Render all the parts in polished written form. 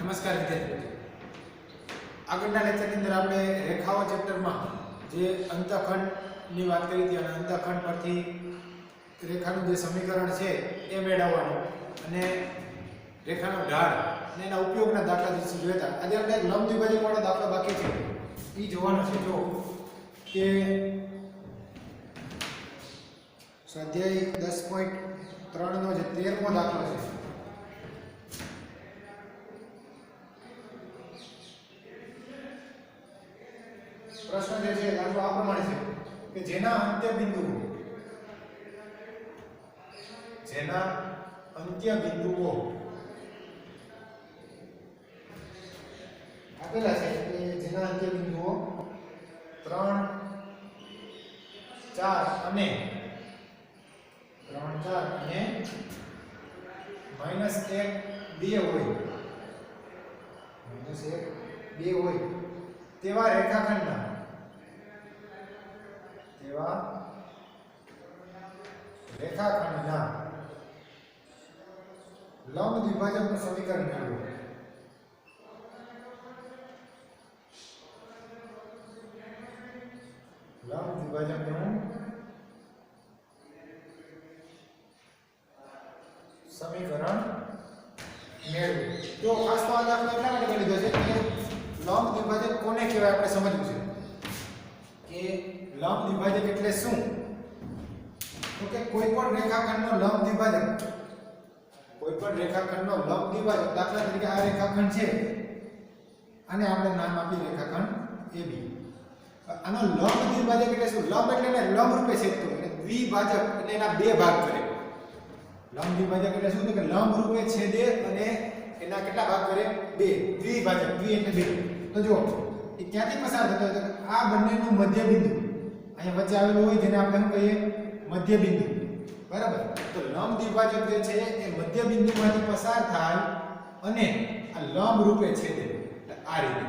નમસ્કાર વિદ્યાર્થીઓ, આગળના લેક્ચરની અંદર આપણે રેખાઓ ચેપ્ટરમાં જે અંતઃખંડની વાત કરી હતી અને અંતઃખંડ પરથી રેખાનું જે સમીકરણ છે એ મેળવવાનું અને રેખાનો ઢાળ અને એના ઉપયોગના દાખલા વિશે જોયા હતા. આજે આપણે એક લંબ દ્વિભાજક વાળો દાખલો બાકી છે, એ જોવાનો છે. જો કે સ્વાધ્યાય 10.3 નો જે 13મો દાખલો છે. પ્રશ્ન જે છે દાખલો આ પ્રમાણે છે કે જેના અંત્ય બિંદુઓ આપેલા છે કે જેના અંત્ય બિંદુઓ 3, 4 અને -1, 2 હોય, -1, 2 હોય તેવા રેખાખંડના લંબ દ્વિભાજકનું સમીકરણ મેળવો. લંબ દ્વિભાજકનું સમીકરણ મેળવો. જો ખાસ તો આ દાખલો એટલા માટે કરી દીધો છે કે લંબ દ્વિભાજક કોને કહેવાય આપણે સમજવું છે કે લંબ દ્વિભાજક એટલે શું. તો કે કોઈ પણ રેખાખંડનો લંબ દ્વિભાજક, દાખલા તરીકે આ રેખાખંડ છે, આને આપણે નામ આપી રેખાખંડ AB. આનો લંબ દ્વિભાજક એટલે શું? લંબ એટલે ને લંબ રૂપે છેદતો, અને દ્વિભાજક એટલે એના બે ભાગ કરે. લંબ દ્વિભાજક એટલે શું? કે લંબ રૂપે છેદે અને એના કેટલા ભાગ કરે? બે. દ્વિભાજક, દ્વિ એટલે બે. તો જો એ ક્યાંથી પસાર થતો હોય? તો આ બંનેનું મધ્ય બિંદુ અહીંયા વચ્ચે આવેલું હોય, જેને આપણે શું કહીએ? મધ્ય બિંદુ. બરાબર. તો લંબ દ્વિભાજક જે છે એ મધ્ય બિંદુમાંથી પસાર થાય અને આ લંબ રૂપે છેદે, એટલે આ રીતે.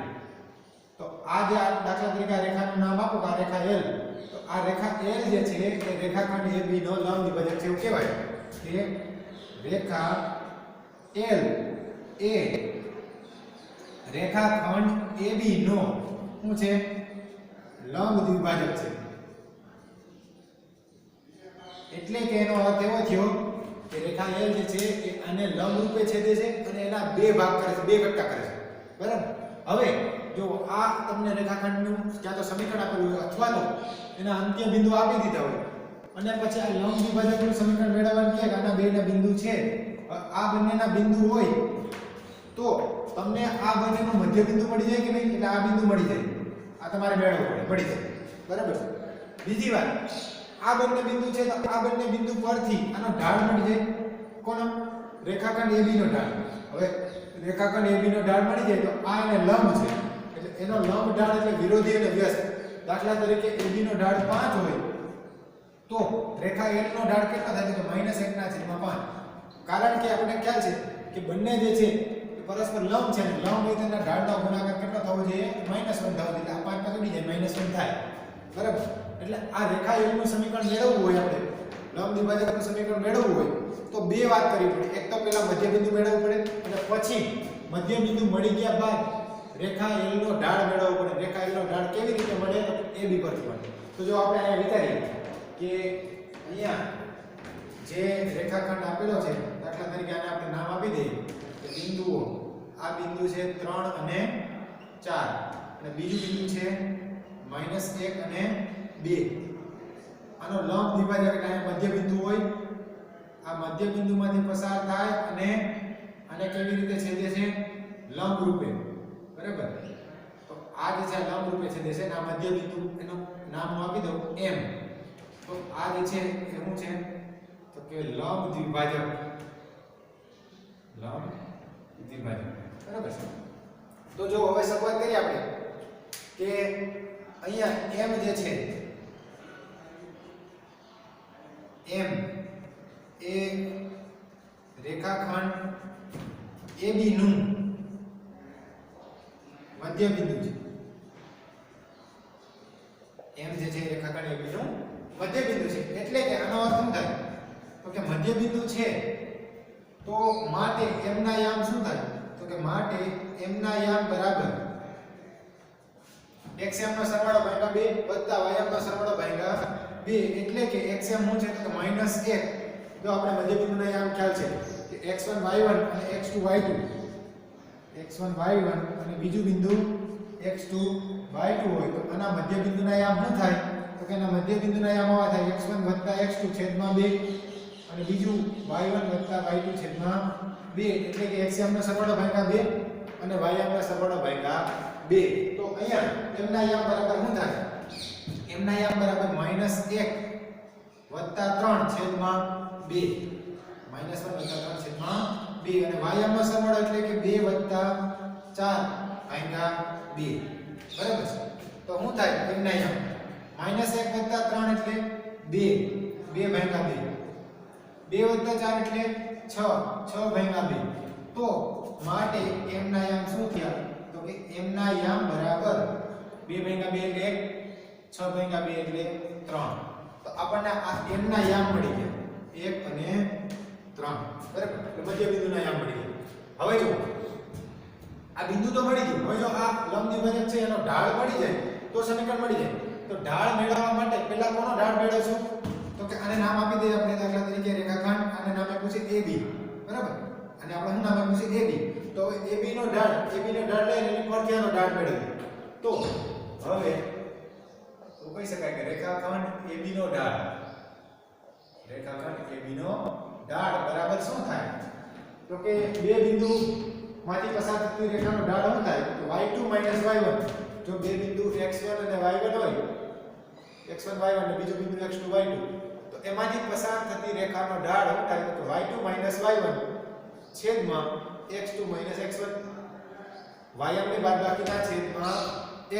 તો આ જે દાખલા તરીકે આ રેખાનું નામ આપો કે આ રેખા L, તો આ રેખા L જે છે એ રેખાખંડ AB નો લંબ દ્વિભાજક છે એવું કહેવાય કે રેખા L એ રેખાખંડ AB નો શું છે? લંબ દ્વિભાજક છે. એટલે કે એનો અર્થ એવો થયો કે રેખા L જે છે એ આને લંબ રૂપે છેદે છે અને એના બે ભાગ કરે છે, બે કટકા કરે છે. બરાબર. હવે જો આ તમને રેખાખંડનું ક્યાં તો સમીકરણ આપેલું હોય અથવા તો એના અંત્ય બિંદુ આપી દીધા હોય અને પછી આ લંબ દ્વિભાજકનું સમીકરણ મેળવવાનું કહે કે આના બેના બિંદુ છે, આ બંનેના બિંદુ હોય તો તમને આ બંનેનું મધ્ય બિંદુ મળી જાય કે નહીં? એટલે આ બિંદુ મળી જાય. આ તમારે મેળવવું પડે, મળી જાય. બરાબર. બીજી વાત, આ બંને બિંદુ છે તો આ બંને બિંદુ પરથી આનો ઢાળ મળી જાય. કોનો? રેખાખંડ AB નો ઢાળ. હવે રેખાખંડ AB નો ઢાળ મળી જાય તો આ એને લંબ છે, એટલે એનો લંબ ઢાળ એટલે વિરોધી અને વ્યસ્ત. દાખલા તરીકે AB નો ઢાળ 5 હોય તો રેખા L નો ઢાળ કેટલો થાય? તો -1/5. કારણ કે આપણને ખ્યાલ છે કે બંને જે છે એ પરસ્પર લંબ છે, અને લંબ હોય તેના ઢાળનો ગુણાકાર કેટલો થવો જોઈએ? -1 થવો જોઈએ. એટલે આ 5 માં ઉડી જાય, -1 થાય. બરાબર. એટલે આ રેખા L નું સમીકરણ મેળવવું હોય, આપણે લંબ દ્વિભાજકનું સમીકરણ મેળવવું હોય તો બે વાત કરવી પડે. એક તો પહેલા મધ્ય બિંદુ મેળવવું પડે અને પછી મધ્ય બિંદુ મળી ગયા બાદ રેખા L નો ઢાળ મેળવવો પડે. રેખા L નો ઢાળ કેવી રીતે મળે? તો AB પરથી મળે. તો જો આપણે અહીંયા વિચારીએ કે અહીંયા જે રેખાખંડ આપેલો છે, દાખલા તરીકે આને આપણે નામ આપી દઈએ કે બિંદુઓ. આ બિંદુ છે 3 અને 4 અને બીજું બિંદુ છે -1 અને 2. આનો લંબ દ્વિભાજક એટલે આ મધ્ય બિંદુ હોય, આ મધ્ય બિંદુમાંથી પસાર થાય અને આને કેવી રીતે છેદે છે? લંબ રૂપે. બરાબર. તો આ જે છે લંબ રૂપે છેદે છે અને આ મધ્ય બિંદુ એનું નામ આપી દઉં M. તો આ જે છે એ શું છે? તો કે લંબ દ્વિભાજક. બરાબર છે. તો જો હવે શરૂઆત કરીએ આપણે કે અહીંયા M જે છે, M એ રેખાખંડ AB નું મધ્ય બિંદુ છે. M જે છે રેખાખંડ AB નું મધ્ય બિંદુ છે. એટલે કે આનો અર્થ શું થાય? તો કે મધ્ય બિંદુ છે તો માટે m ના યામ શું થાય? તો કે માટે m ના યામ બરાબર xm નો સરવાળો ભાગ્યા 2 વત્તા ym નો સરવાળો ભાગ્યા 2 એટલે કે xm શું છે તો -1 જો આપણે મધ્યબિંદુના યામ ખ્યાલ છે કે x1 y1 અને x2 y2 x1 y1 અને બીજું બિંદુ x2 y2 હોય તો આના મધ્યબિંદુના યામ શું થાય તો કે એના મધ્યબિંદુના યામ આવા થાય x1 x2 છેદમાં 2 અને બીજું y1 y2 છેદમાં 2 એટલે કે xm નો સરવાળો ભાગ્યા 2 અને ym નો સરવાળો ભાગ્યા 2 તો અહીંયા m ના યામ બરાબર શું થાય m ના યામ બરાબર -1 વત્તા 3 છેદમાં 2 -1 વત્તા 3 છેદમાં 2 અને ym નો સરવાળો એટલે કે 2 વત્તા 4 ભાગ્યા 2 બરાબર છે તો શું થાય m ના યામ -1 વત્તા 3 એટલે 2 2 ભાગ્યા 2 2 વત્તા 4 એટલે 6 6 ભાગ્યા 2 તો માટે m ના યામ શું થયા તો કે m ના યામ બરાબર 2 ભાગ્યા 2 એટલે 1 6 ભાગ્યા 2 એટલે 3 તો આપણને આ m ના યામ મળી ગયા 1 અને 3 બરાબર એટલે મધ્ય બિંદુના યામ મળી ગયા હવે જો આ બિંદુ તો મળી ગયું હવે જો આ લંબ દ્વિભાજક છે એનો ઢાળ મળી જાય તો સમીકરણ મળી જાય તો ઢાળ મેળવવા માટે પહેલા કોનો ઢાળ મેળવશું તો કે આને નામ આપી દઈએ આપણે દાખલા તરીકે રેખાખંડ આને નામ આપ્યું છે AB બરાબર અને આપણે શું નામ આપ્યું છે AB તો AB નો ઢાળ લઈને એની પરથીનો ઢાળ મેળવીએ તો હવે તો કહી શકાય કે રેખાખંડ AB નો ઢાળ બરાબર શું થાય તો કે બે બિંદુ માંથી પસાર થતી રેખાનો ઢાળ શું થાય તો y2 y1 જો બે બિંદુ x1 અને y1 હોય x1 y1 અને બીજું બિંદુ x2 y2 તો એમાંથી પસાર થતી રેખાનો ઢાળ શું થાય તો y2 y1 છેદમાં x2 x1 ym ની બાદબાકીના છેદમાં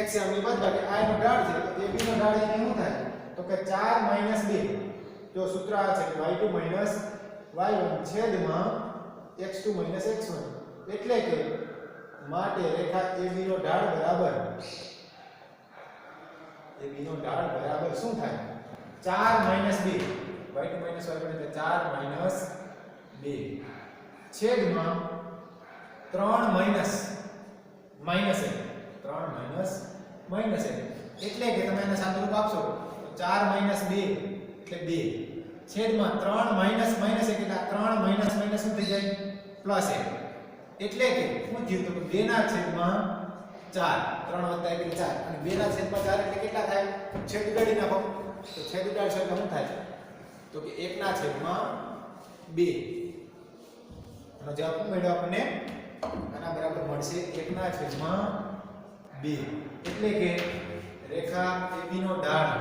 xm ની બાદબાકી આ નો ઢાળ છે તો ab નો ઢાળ એને શું થાય તો કે 4 2 જો સૂત્ર આ છે y2 y1 છેદમાં x2 x1 એટલે કે માટે રેખા AB નો ઢાળ બરાબર શું થાય 4 2 y2 y1 એટલે 4 2 છેદમાં 3 1 એટલે કે તમે એને સાદુરૂપ આપશો તો 4 2 એટલે 2 છેદમાં 3 1 એટલે 3 શું થઈ જાય +1 એટલે કે શું થયું તો 2 ના છેદમાં 4 3 વત્તા 1 એટલે 4 અને 2 ના છેદમાં 4 એટલે કેટલા થાય છેદ ઉડાડી નાખો તો છેદ ઉડાડશો એટલે શું થાય તો કે 1 ના છેદમાં 2 આનો જવાબ શું મળ્યો આપણને આના બરાબર મળશે 1 ના છેદમાં 2 એટલે કે રેખા AB નો ઢાળ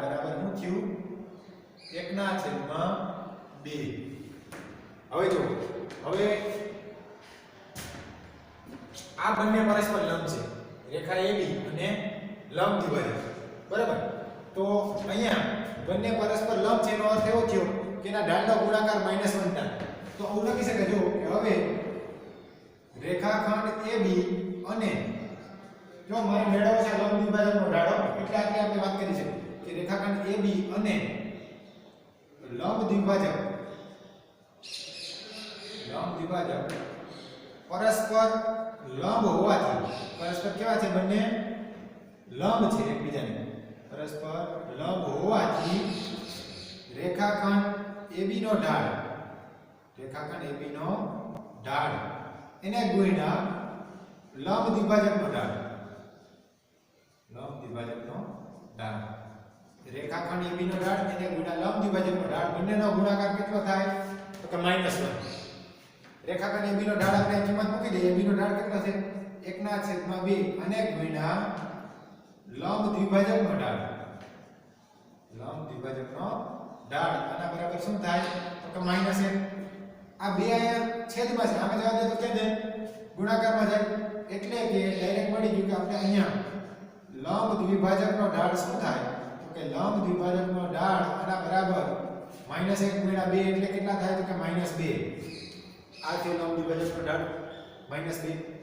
બરાબર શું થયું 1 ના છેદમાં 2 હવે જો હવે આ બંને પરસ્પર લંબ છે રેખા AB અને લંબ દ્વિભાજક બરાબર તો અહીંયા બંને પરસ્પર લંબ છે એનો અર્થ એવો થયો કે એના ઢાળનો ગુણાકાર -1 થાય તો આવું લખી શકાય જો કે હવે રેખાખંડ AB અને જો મારે મેળવવો છે લંબ દ્વિભાજકનો ઢાળો એટલે આપણે વાત કરી છે કે રેખાખંડ AB અને લંબ દ્વિભાજક પરસ્પર લંબ હોવાથી પરસ્પર કેવા છે બંને લંબ છે એકબીજાને પરસ્પર લંબ હોવાથી રેખાખંડ AB નો ઢાળ એને ગુણ્યા લંબ દ્વિભાજકનો ઢાળ રેખાખંડ AB નો ઢાળ એને ગુણ્યા લંબ દ્વિભાજકનો ઢાળ બંનેનો ગુણાકાર કેટલો થાય તો કે -1 રેખાખંડ AB નો ઢાળ આપણે કિંમત મૂકી દઈએ AB નો ઢાળ કેટલો છે 1/2 અને ગુણ્યા લંબ દ્વિભાજકનો ઢાળ આના બરાબર શું થાય તો કે -1 આ બે અહીંયા છેદમાં છે આમાં જવા દે તો કે જાય ગુણાકારમાં જાય એટલે કે ડાયરેક્ટ મળી ગયું કે આપણે અહીંયા લંબ દ્વિભાજકનો ઢાળ શું થાય તો કે લંબ દ્વિભાજકનો ઢાળ આના બરાબર -1 ગુણ્યા 2 એટલે કેટલા થાય તો કે -2 આ છે લંબ દ્વિભાજકનો ઢાળ -2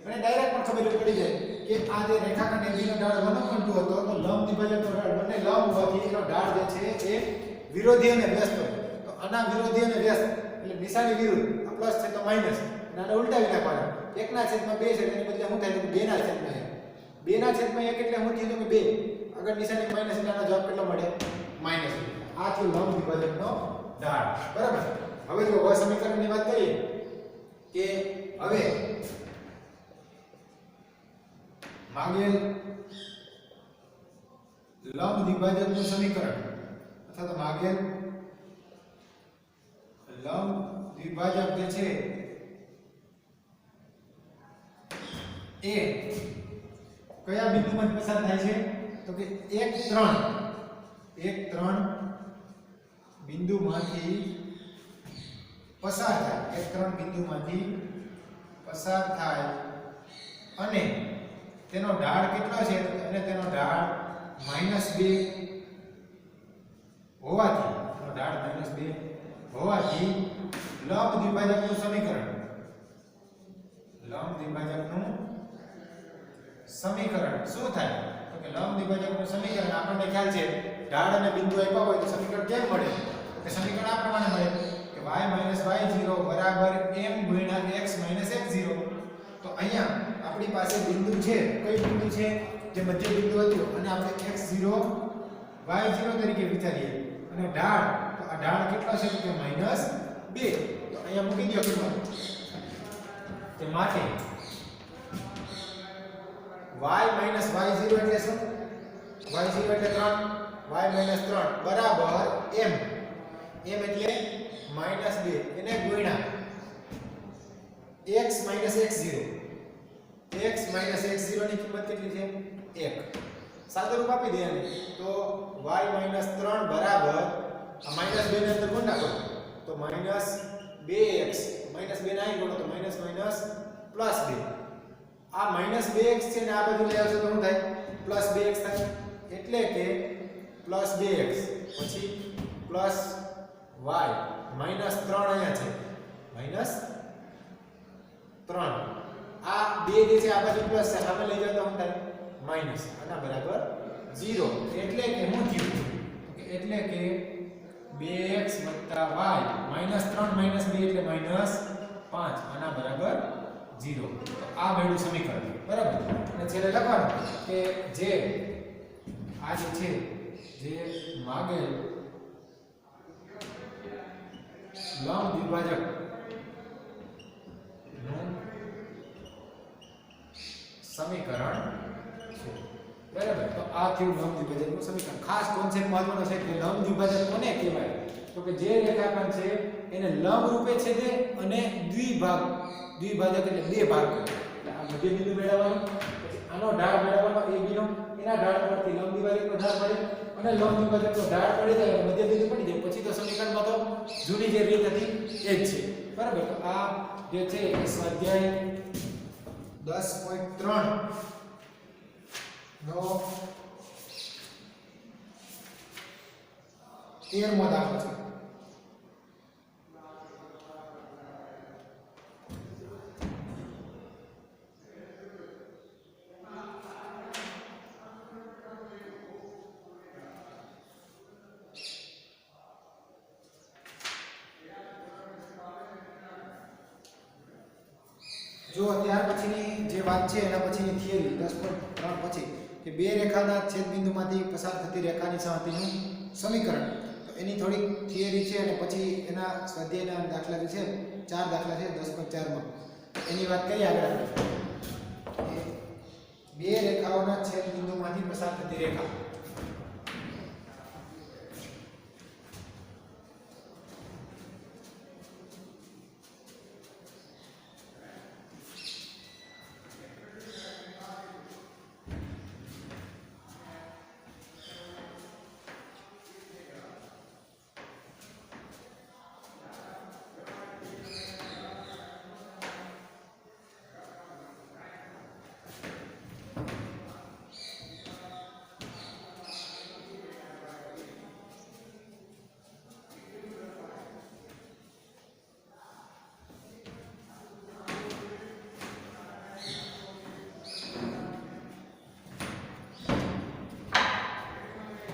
અને ડાયરેક્ટ પણ ખબર પડી જાય કે આ જે રેખાખંડ AB નો ઢાળ 1/2 હતો તો લંબ દ્વિભાજકનો ઢાળ બંને લંબ હોવાથી એનો ઢાળ જે છે એ વિરોધી અને વ્યસ્ત હોય તો આના વિરોધી અને વ્યસ્ત એટલે નિશાની વિરુદ્ધ. આ પ્લસ છે તો માઈનસ, અને આને ઉલટાવી નાખવાના. 1/2 છે એની બદલે શું થાય તો 2/1. 2/1 એટલે શું થયું તો કે 2. આગળ નિશાની માઈનસ એટલે આનો જવાબ કેટલો મળે? માઈનસ. આ થયું લંબ દ્વિભાજકનો ઢાળ. બરાબર. હવે જો વ સમીકરણની વાત કરીએ કે હવે માંગેલ લંબ દ્વિભાજકનું સમીકરણ અથવા તો માંગેલ લંબ દ્વિભાજક જે છે એ કયા બિંદુમાં પસાર થાય છે તો કે 1 3 બિંદુમાંથી પસાર થાય. 1 3 બિંદુમાંથી પસાર થાય અને તેનો ઢાળ કેટલો છે અને તેનો ઢાળ -2 હોવાથી લંબ દ્વિભાજકનું સમીકરણ શું થાય તો કે લંબ દ્વિભાજકનું સમીકરણ આપણને ખ્યાલ છે ઢાળ અને બિંદુ આપ્યા હોય તો સમીકરણ કેમ મળે તો સમીકરણ આ પ્રમાણે મળે કે y - y0 m × x - x0. તો અહીંયા આપણી પાસે બિંદુ છે, કઈ બિંદુ છે જે મધ્ય બિંદુ હતું અને આપણે x0 y0 તરીકે વિચારીએ અને ઢાળ તો આ ઢાળ કેટલો છે તો કે -2. તો અહીંયા મૂકી દો કિંમત કે માટે y - y0 એટલે શું? y0 એટલે 3, y - 3 બરાબર m. m એટલે -2 એને ગુણ્યા x - x0. x - x0 ની કિંમત કેટલી છે? 1. સાદુરૂપ આપી દે આને તો y - 3 બરાબર આ -2 ને અંદર ગુણ નાખો તો -2x. -2 ને અહીં ગુણો તો -2 આ -2x છે ને આ બાજુ લઈ આવશો તો શું થાય? +2x થાય. એટલે કે +2x પછી +y -3 અહીંયા છે -3. આ 2 જે છે આ બાજુ પ્લસ છે સામે લઈ જાવ તો શું થાય? માઈનસ. આના બરાબર 0. એટલે કે શું થયું? એટલે કે 2x y -3 - 2 એટલે -5. આના બરાબર 0. તો આ મેળવું સમીકરણ. બરાબર. અને છેલ્લે લખવાનું કે જે આ જે છે જે માગેલ લંબ દ્વિભાજક નું સમીકરણ છે. બરાબર. તો આ થયું લંબ દ્વિભાજકનું સમીકરણ. ખાસ કોન્સેપ્ટ મહત્વનો છે કે લંબ દ્વિભાજક કોને કહેવાય તો કે જે રેખાખંડ છે એને લંબ રૂપે છેદે અને દ્વિભાજક એટલે બે ભાગ કરે. એટલે આ મધ્ય બિંદુ મેળવવાનું, પછી આનો ઢાળ મેળવવાનો a b નો, એના ઢાળ પરથી લંબ દ્વિભાજકનો ઢાળ મળે અને લંબ દ્વિભાજકનો ઢાળ પડી જાય મધ્ય બિંદુ પડી જાય પછી તો સમીકરણમાં તો જૂની જે રીત હતી એ જ છે. બરાબર. તો આ જે છે એ સ્વાધ્યાય 10.3 નો 13મો દાખલો છે. જો ત્યાર પછીની જે વાત છે એના પછીની થિયરી 10.3 પછી કે બે રેખાના છેદબિંદુમાંથી પસાર થતી રેખાની સંહતિનું સમીકરણ. તો એની થોડી થિયરી છે અને પછી એના સ્વાધ્યાયના દાખલા જે છે 4 દાખલા છે 10.4 માં એની વાત કરીએ આગળ આપણે. બે રેખાઓના છેદબિંદુમાંથી પસાર થતી રેખા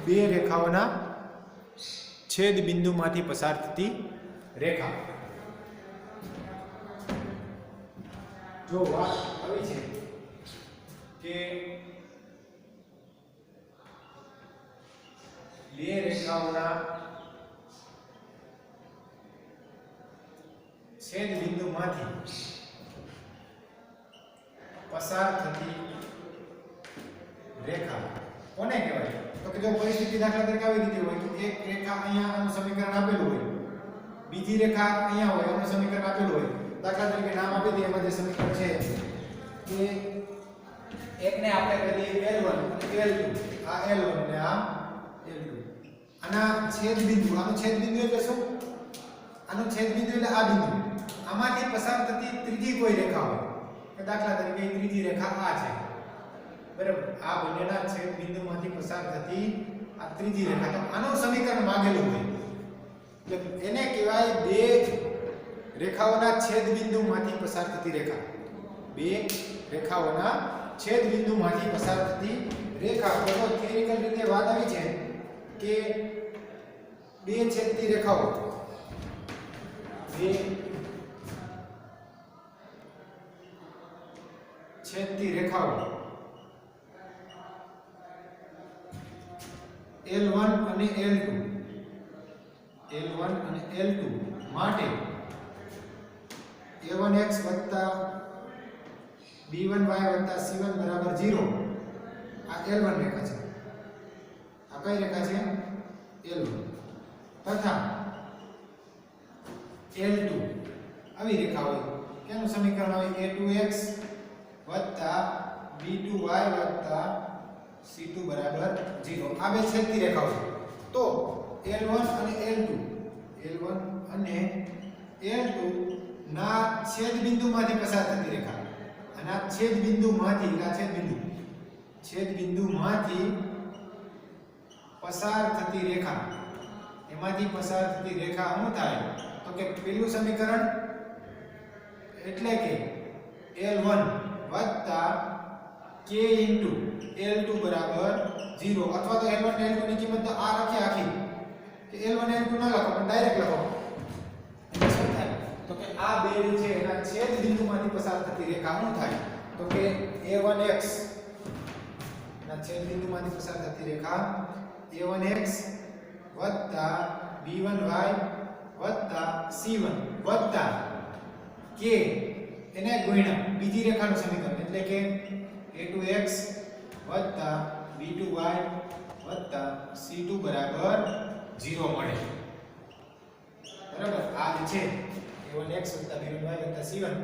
બે રેખાઓના છેદ બિંદુમાંથી પસાર થતી રેખા જો વાત આવી છે કે બે રેખાઓના છેદ બિંદુમાંથી પસાર થતી રેખા કોને કહેવાય? તો કે જો પરિસ્થિતિ દાખલા તરીકે આવી રીતે હોય કે એક રેખા અહીંયા આનું સમીકરણ આપેલું હોય, બીજી રેખા અહીંયા હોય આનું સમીકરણ આપેલું હોય. દાખલા તરીકે નામ આપી દઈએ, એમાં જે સમીકરણ છે કે એકને આપણે કહીએ L1 અને L2. આ L1 અને આ L2. આના છેદ બિંદુ, આનું છેદ બિંદુ એટલે શું? આનું છેદ બિંદુ એટલે આ બિંદુ. આમાંથી પસાર થતી ત્રીજી કોઈ રેખા હોય કે દાખલા તરીકે ત્રીજી રેખા આ છે, બરાબર? આ બંનેના છેદ બિંદુમાંથી પસાર થતી આ ત્રીજી રેખા, તો આનું સમીકરણ માંગેલું હોય એટલે એને કહેવાય બે રેખાઓના છેદ બિંદુમાંથી પસાર થતી રેખા. બે રેખાઓના છેદ બિંદુમાંથી પસાર થતી રેખા. તો થિયરિકલ રીતે વાત આવી છે કે બે છેદતી રેખાઓ, બે છેદતી રેખાઓ L1 અને L2, L1 અને L2 માટે a1x b1y c1 બરાબર 0. આ L1 રેખા છે. આ કઈ રેખા છે? L1. તથા L2 આવી રેખા હોય, કેનું સમીકરણ હોય? a2x b2y c2 બરાબર 0. આ બે છેદતી રેખાઓ છે. તો L1 અને L2, L1 અને L2 ના છેદ બિંદુમાંથી પસાર થતી રેખા, અને આ છેદ બિંદુમાંથી, આ છેદ બિંદુમાંથી પસાર થતી રેખા, એમાંથી પસાર થતી રેખા શું થાય? તો કે પેલું સમીકરણ એટલે કે L1 k L2 બરાબર 0. અથવા તો L1 અને L2 ની કિંમત તો આ રાખી આખી કે L1 L2 ના લખો પણ ડાયરેક્ટ લખો. શું થાય? તો કે આ બે છે એના છેદ બિંદુમાંથી પસાર થતી રેખા શું થાય? તો કે a1x ના છેદ બિંદુમાંથી પસાર થતી રેખા a1x b1y c1 k એને ગુણ્યા બીજી રેખાનું સમીકરણ એટલે કે a2x b2y c2 બરાબર 0 મળે. બરાબર? આ જે છે a1x b1y c1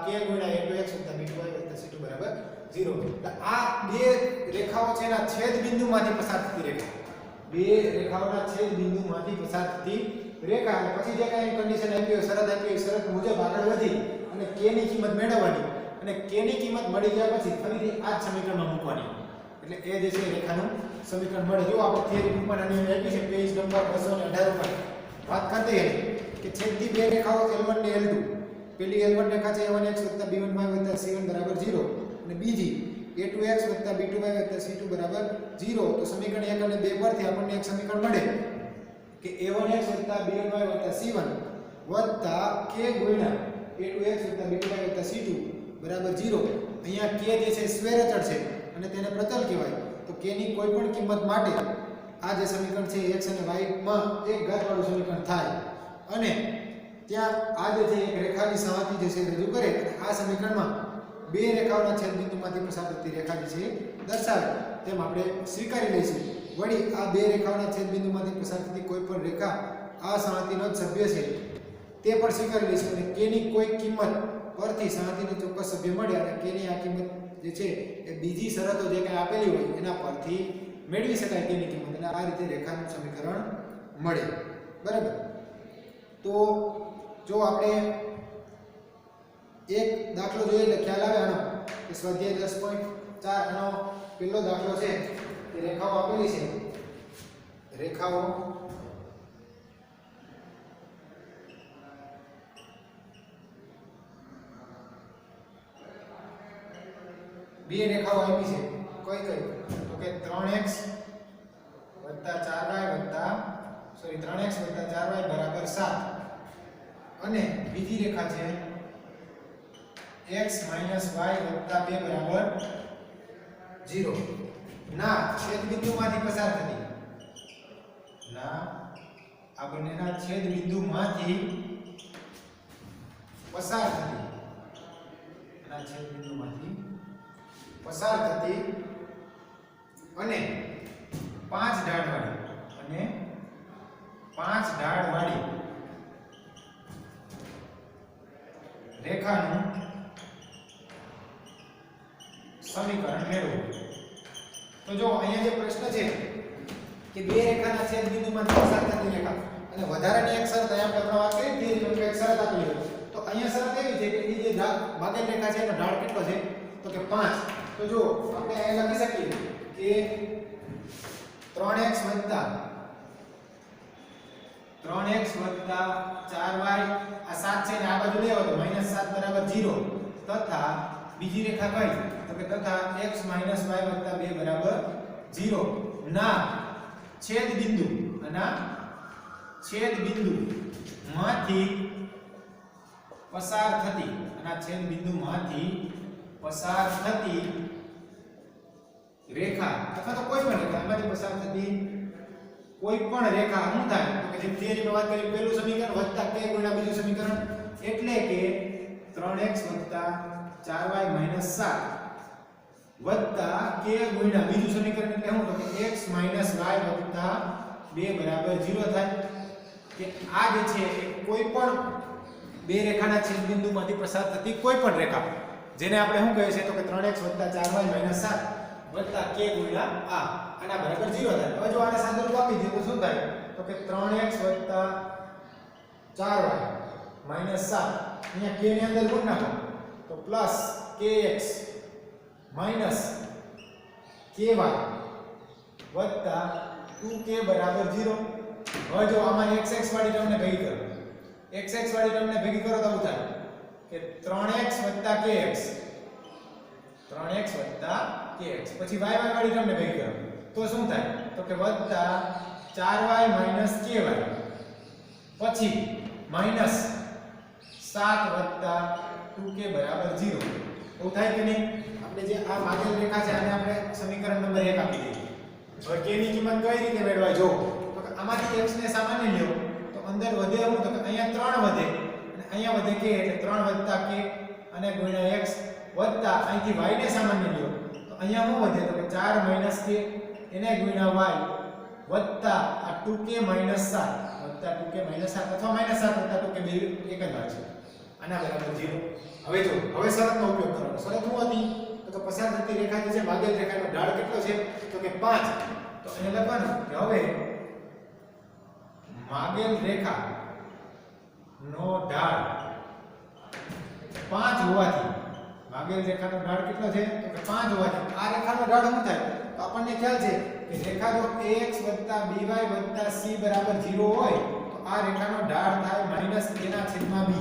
k ગુણ્યા a2x b2y c2 બરાબર 0. એટલે આ બે રેખાઓ છે એના છેદ બિંદુમાંથી પસાર થતી રેખા, બે રેખાઓના છેદ બિંદુમાંથી પસાર થતી રેખા. અને પછી જે કાંઈ કન્ડિશન આપી હોય, શરત આપી હોય, શરત મુજબ આગળ વધી અને k ની કિંમત મેળવવાની, અને k ની કિંમત મળી ગયા પછી ફરીથી આ જ સમીકરણમાં મૂકવાની. એટલે એ જે છે રેખાનું સમીકરણ મળે. જો આપણે થિયરી બુકમાં આની આપી છે પેજ નંબર 218 ઉપર વાત કરતી હતી કે છેદતી બે રેખાઓ L1 અને L2. પેલી L1 રેખા છે a1x b1y c1 બરાબર 0 અને બીજી a2x b2y c2 બરાબર 0. તો સમીકરણ 1 અને 2 પરથી આપણને એક સમીકરણ મળે કે a1x b1y c1 k ગુણ્યા a2x b2y c2 બરાબર 0. અહીંયા k જે છે સ્ક્વેર અચળ છે અને તેને પ્રતલ કહેવાય. તો k ની કોઈ પણ કિંમત માટે આ જે સમીકરણ છે x અને y માં એક ઘાતવાળું સમીકરણ થાય. અને ત્યાં આ જે છે એક રેખાની સહાતી જે છે રજૂ કરે અને આ સમીકરણમાં બે રેખાઓના છેદ બિંદુમાંથી પસાર થતી રેખા જે છે દર્શાવે તેમ આપણે સ્વીકારી લઈશું. વળી આ બે રેખાઓના છેદ બિંદુમાંથી પસાર થતી કોઈ પણ રેખા આ સહાતીનો જ સભ્ય છે તે પણ સ્વીકારી લઈશું. અને k ની કોઈ કિંમત પરથી સહાતીનો ચોક્કસ સભ્ય મળે અને k ની આ કિંમત જે છે એ બીજી શરતો જે કંઈ આપેલી હોય એના પરથી મેળવી શકાય k ની કિંમત. અને આ રીતે રેખાનું સમીકરણ મળે. બરાબર? તો જો આપણે એક દાખલો જોઈએ એટલે ખ્યાલ આવે આનો કે સ્વાધ્યાય 10.4 આનો પહેલો દાખલો છે કે રેખાઓ આપેલી છે. રેખાઓ બે રેખાઓ આપી છે. કઈ કઈ? તો કે 3x 4y બરાબર 7. અને બીજી રેખા છે x - y + 2 બરાબર 0 ના છેદ બિંદુમાંથી પસાર થતી ના આ બંનેના છેદ બિંદુમાંથી પસાર થતી ના છેદ બિંદુમાંથી પસાર થતી અને 5 ઢાળવાળી રેખાનું સમીકરણ મેળવો. તો જો અહીંયા જે પ્રશ્ન છે કે બે રેખાના છેદ બિંદુમાંથી પસાર થતી રેખા અને વધારાની એક શરત અહીંયા આપણે વાત કરી હતી કે એક શરત આપી છે. તો અહીંયા શરત એવી છે કે એ જે ભાગેલ રેખા છે એનો ઢાળ કેટલો છે તો કે 5. તો જો આપણે અહીંયા લખી શકીએ કે 3x + 4y આ 7 છે ને આ બાજુ લેવો તો -7 બરાબર 0 તથા બીજી રેખા કઈ તો કે તથા x - y + 2 બરાબર 0 ના છેદ બિંદુ માંથી પસાર થતી રેખા અથવા તો કોઈ પણ રેખા એમાંથી પસાર થતી કોઈ પણ રેખા શું થાય તો કે જે થિયરીમાં વાત કરી પહેલું સમીકરણ વત્તા k ગુણ્યા બીજું સમીકરણ એટલે કે 3x + 4y - 7 વત્તા k ગુણ્યા બીજું સમીકરણ એટલે શું તો કે x - y + 2 બરાબર 0 થાય કે આ જે છે એ કોઈ પણ બે રેખાના છેદ બિંદુમાંથી પસાર થતી કોઈ પણ રેખા જેને આપણે શું કહીએ છીએ તો કે 3x + 4y - 7 વત્તા k ગુણ્યા આના બરાબર 0 થાય. હવે જો આને સાદું રૂપ આપી દઈએ તો શું થાય તો કે 3x + 4y - 7 અહીંયા k ની અંદર ગુણ નાખો તો પ્લસ kx minus ky વત્તા 2k બરાબર 0. હવે જો આમાં xx વાળી ટર્મને ભેગી કરો xx વાળી ટર્મને ભેગી કરો તો શું થાય કે 3x + kx 3x + kx પછી y વાળી ટર્મને ભેગી કરો તો શું થાય તો કે વત્તા 4y - ky પછી minus 7 વત્તા 2k બરાબર 0. તો થાય કે નહીં આપણે જે આ ભાગેલ રેખા છે આને આપણે સમીકરણ નંબર 1 આપી દઈએ. હવે k ની કિંમત કઈ રીતે મેળવાય જો તો કે આમાંથી x ને સામાન્ય લ્યો તો અંદર વધે શું તો કે અહીંયા 3 વધે અને અહીંયા વધે k એટલે 3 વત્તા k અને ગુણ્યા x વત્તા અહીંથી y ને સામાન્ય લ્યો તો અહીંયા શું વધે તો કે 4 - k એને ગુણ્યા y વત્તા આ 2k - 7 વત્તા 2k - 7 અથવા -7 વત્તા 2k બે એક જ વાત છે આના બરાબર 0. હવે જો હવે શરતનો ઉપયોગ કરવાનો. શરત શું હતી તો કે પસાર થતી રેખા જે છે ભાગેલ રેખાનો ઢાળ કેટલો છે તો કે 5. તો અહીંયા લખવાનું કે હવે ભાગેલ રેખા નો ઢાળ 5 હોવાથી ભાગેલ રેખાનો ઢાળ કેટલો છે તો કે 5 હોવાથી આ રેખાનો ઢાળ શું થાય તો આપણને ખ્યાલ છે કે રેખા જો ax + by + c બરાબર 0 હોય તો આ રેખાનો ઢાળ થાય -a/b.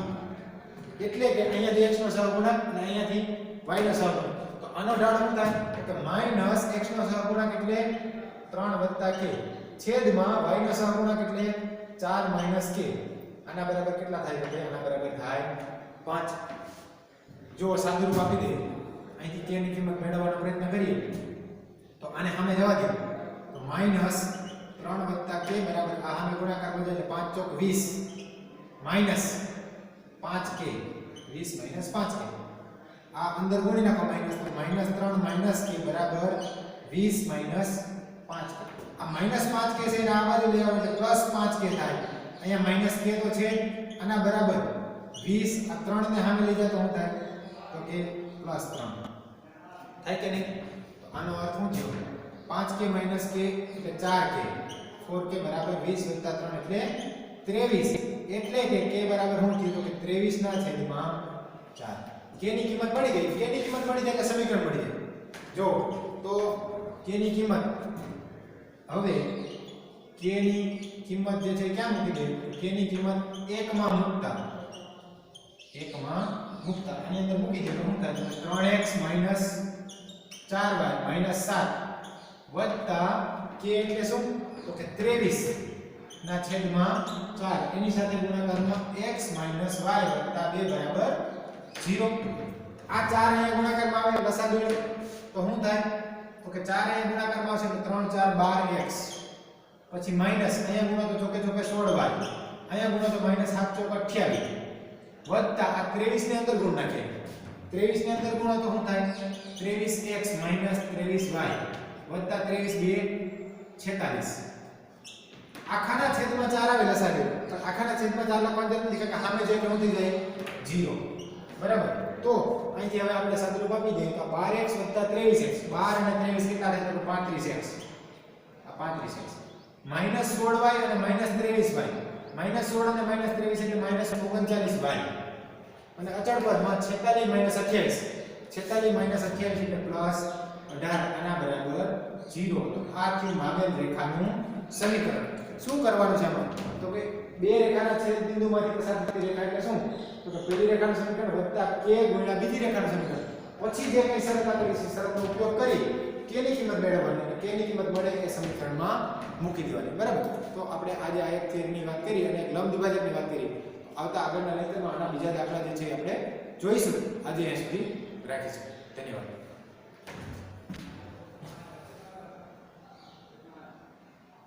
એટલે કે અહીંયાથી x નો સહગુણક અને અહીંયાથી y નો સહગુણક તો આનો ઢાળ શું થાય તો કે -x નો સહગુણક એટલે 3 + k છેદમાં y નો સહગુણક એટલે 4 - k આના બરાબર કેટલા થાય તો કે આના બરાબર થાય 5. જો સાદું રૂપ આપી દે અહીંથી k ની કિંમત મેળવવાનો પ્રયત્ન કરીએ તો આને સામે જવા દે તો -3 + k બરાબર આ સામે ગુણાકાર બદલે એટલે 5 ચોક 20 5k 20 - 5k આ અંદર ગુણી નાખો માઈનસ તો -3 - k બરાબર 20 - 5k. આ -5k છે ને આ બાજુ લેવા એટલે +5k થાય. અહીંયા -k તો છે આના બરાબર 20 આ 3 ને સામે લઈ જાય તો શું થાય તો કે +3 થાય કે નહીં. તો આનો અર્થ શું થયો 5k - k એટલે 4k 4k બરાબર 20 + 3 એટલે 23 એટલે કે k બરાબર શું થયું તો કે 23 ના છેદમાં 4. k ની કિંમત મળી ગઈ. k ની કિંમત મળી જાય એટલે સમીકરણ મળી જાય. જો તો k ની કિંમત હવે k ની કિંમત જે છે ક્યાં મૂકી દે k ની કિંમત 1 માં મૂકતા આની અંદર મૂકી દે તો શું થાય 3x - 4y - 7 વત્તા k એટલે શું તો કે 23 ના છેદમાં 4 એની સાથે ગુણાકારમાં x - y + 2 બરાબર 0. આ 4 અહીંયા ગુણાકારમાં આવે લસા દોડે તો શું થાય તો કે 4 અહીંયા ગુણાકારમાં આવશે તો 3 4 12x પછી માઈનસ અહીંયા ગુણો તો ચોકે ચોકે 16y અહીંયા ગુણો તો -7 ચોક 28 વત્તા આ 23 ની અંદર ગુણ નાખીએ 23 ની અંદર ગુણો તો શું થાય 23x - 23y વત્તા 23 2 46 આખાના છેદમાં 4 આવે લસા દે પણ આખાના છેદમાં 4 લખવાની જરૂર નથી કારણ કે સામે જે શું થઈ જાય 0 બરાબર તો અહીંથી હવે આપણે સાદુરૂપ આપી દઈએ તો 12x + 23x 12 અને 23 કેટલા થાય તો 35x આ 35x -16y અને -23y -16 અને -23 એટલે -39y અને અચળ પદમાં 46 - 28 46 - 28 એટલે +18 આના બરાબર 0 તો આ થયું માગેલ રેખાનું સમીકરણ શું કરવાનું છે આમાં તો કે બે રેખાના છેદ બિંદુમાંથી પસાર થતી રેખા એટલે શું તો કે પહેલી રેખાનું સમીકરણ વત્તા k ગુણ્યા બીજી રેખાનું સમીકરણ પછી જે કઈ શરત આપેલી છે શરતનો ઉપયોગ કરી k ની કિંમત મેળવવાની અને k ની કિંમત મળે એ સમીકરણમાં મૂકી દેવાની બરાબર તો આપણે આજે આ એક થિયરીની વાત કરી અને એક લંબ દ્વિભાજકની વાત કરી આવતા આગળના લેક્ચરમાં આના બીજા દાખલા જે છે આપણે જોઈશું આજે અહીં સુધી રાખીશું ધન્યવાદ